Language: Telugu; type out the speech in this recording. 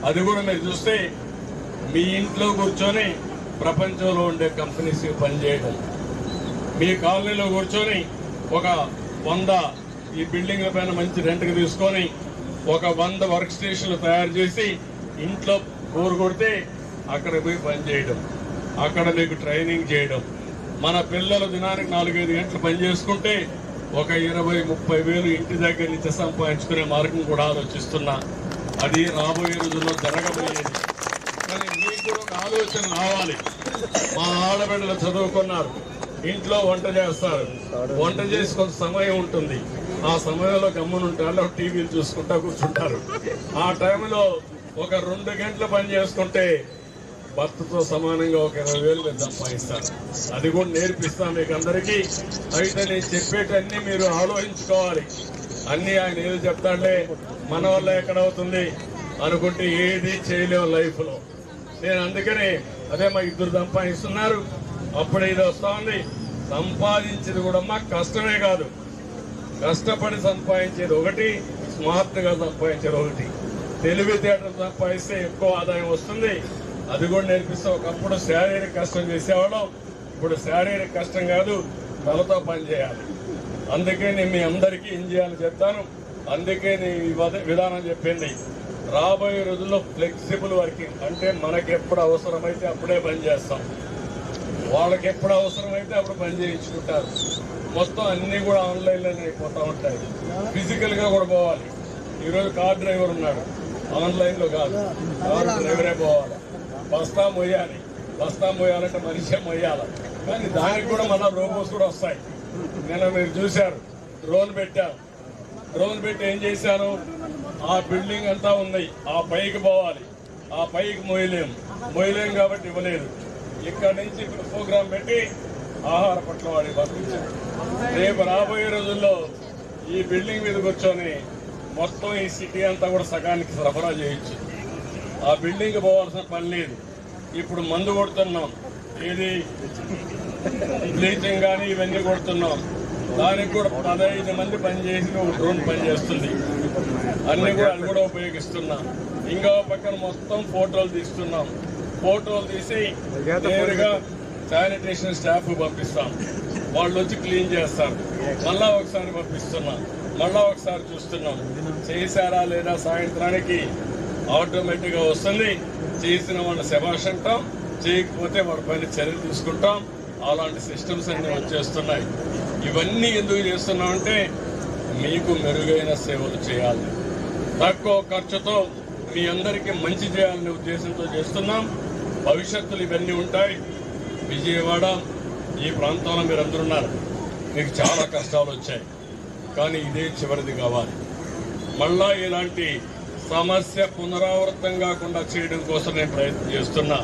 అది కూడా మీరు చూస్తే మీ ఇంట్లో కూర్చొని ప్రపంచంలో ఉండే కంపెనీస్ పనిచేయడం, మీ కాలనీలో కూర్చొని ఒక 100 ఈ బిల్డింగ్ల పైన మంచి రెంట్కి తీసుకొని ఒక 100 వర్క్ స్టేషన్లు తయారు చేసి ఇంట్లో బోరు కొడితే అక్కడ పోయి పనిచేయడం, అక్కడ మీకు ట్రైనింగ్ చేయడం. మన పిల్లలు దినానికి 4-5 గంటలు పని చేసుకుంటే ఒక 20-30 వేలు ఇంటి దగ్గర నుంచి సంపాదించుకునే మార్గం కూడా ఆలోచిస్తున్నా. అది రాబోయే రోజుల్లో జరగబోయేది. కానీ మీకు కూడా ఒక ఆలోచన రావాలి. మా ఆడబిడ్డలు చదువుకున్నారు, ఇంట్లో వంట చేస్తారు, వంట చేసి కొంత సమయం ఉంటుంది, ఆ సమయంలో గమ్మునుంటారు, టీవీలు చూసుకుంటా కూర్చుంటారు. ఆ టైంలో ఒక 2 గంటలు పని చేసుకుంటే భర్తతో సమానంగా ఒక 20 వేలు మీరు సంపాదిస్తారు. అది కూడా నేర్పిస్తాం మీకు అందరికీ. అయితే నేను చెప్పేటన్నీ మీరు ఆలోచించుకోవాలి. అన్నీ ఆయన ఏది చెప్తాడే మన వల్ల ఎక్కడవుతుంది అనుకుంటే ఏది చేయలేము లైఫ్లో. నేను అందుకని అదే మా 2 సంపాదిస్తున్నారు, అప్పుడు ఇది వస్తా ఉంది. సంపాదించేది కూడా మాకు కష్టమే కాదు, కష్టపడి సంపాదించేది ఒకటి, స్మార్ట్గా సంపాదించేది ఒకటి. తెలివితేటలు సంపాదిస్తే ఎక్కువ ఆదాయం వస్తుంది. అది కూడా నేర్పిస్తే ఒకప్పుడు శారీరక కష్టం చేసేవాళ్ళం, ఇప్పుడు శారీరక కష్టం కాదు, తలతో పని చేయాలి. అందుకే నేను మీ అందరికీ ఏం చేయాలని చెప్తాను. అందుకే నేను ఈ విధానం చెప్పింది. రాబోయే రోజుల్లో ఫ్లెక్సిబుల్ వర్కింగ్ అంటే మనకి ఎప్పుడు అవసరమైతే అప్పుడే పని చేస్తాం, వాళ్ళకి ఎప్పుడు అవసరమైతే అప్పుడు పని చేయించుకుంటారు. మొత్తం అన్నీ కూడా ఆన్లైన్లోనే అయిపోతూ ఉంటాయి. ఫిజికల్గా కూడా పోవాలి. ఈరోజు కార్ డ్రైవర్ ఉన్నాడు, ఆన్లైన్లో కాదు, కార్ డ్రైవరే పోవాలి. బస్తా మోయాలి, బస్తా మోయాలంటే మనిషే మోయాలి. కానీ దానికి కూడా మళ్ళీ రోబోస్ కూడా వస్తాయి. నిన్న మీరు చూశారు, డ్రోన్ పెట్టారు. డ్రోన్ పెట్టి ఏం చేశాను, ఆ బిల్డింగ్ అంతా ఉంది, ఆ పైకి పోవాలి, ఆ పైకి మోయలేము కాబట్టి ఇవ్వలేదు. ఇక్కడ నుంచి ప్రోగ్రాం పెట్టి ఆహార పట్ల వాడికి పంపించారు. రేపు రాబోయే రోజుల్లో ఈ బిల్డింగ్ మీద కూర్చొని మొత్తం ఈ సిటీ అంతా కూడా సగానికి సరఫరా చేయొచ్చు. ఆ బిల్డింగ్ పోవాల్సిన పని లేదు. ఇప్పుడు మందు కొడుతున్నాం, ఏది బ్లీచింగ్ కానీ ఇవన్నీ కొడుతున్నాం. దానికి కూడా 15 మంది పనిచేసి ఒక డ్రోన్ పనిచేస్తుంది. అన్ని కూడా అది కూడా ఉపయోగిస్తున్నాం. ఇంకో పక్కన మొత్తం ఫోటోలు తీస్తున్నాం. ఫోటోలు తీసి నేరుగా శానిటేషన్ స్టాఫ్ పంపిస్తాం, వాళ్ళు వచ్చి క్లీన్ చేస్తారు. మళ్ళా ఒకసారి పంపిస్తున్నాం, మళ్ళా ఒకసారి చూస్తున్నాం చేశారా లేదా. సాయంత్రానికి ఆటోమేటిక్గా వస్తుంది. చేసిన వాళ్ళ శభాష్ అంటాం, చేయకపోతే వాళ్ళ పైన చర్యలు తీసుకుంటాం. అలాంటి సిస్టమ్స్ అన్నీ వచ్చేస్తున్నాయి. ఇవన్నీ ఎందుకు చేస్తున్నామంటే మీకు మెరుగైన సేవలు చేయాలి, తక్కువ ఖర్చుతో మీ అందరికీ మంచి చేయాలనే ఉద్దేశంతో చేస్తున్నాం. భవిష్యత్తులో ఇవన్నీ ఉంటాయి. విజయవాడ ఈ ప్రాంతంలో మీరు అందరున్నారు, మీకు చాలా కష్టాలు వచ్చాయి, కానీ ఇదే చివరిది కావాలి. మళ్ళా ఇలాంటి సమస్య పునరావృతం కాకుండా చేయడం కోసం నేను ప్రయత్నం చేస్తున్నా.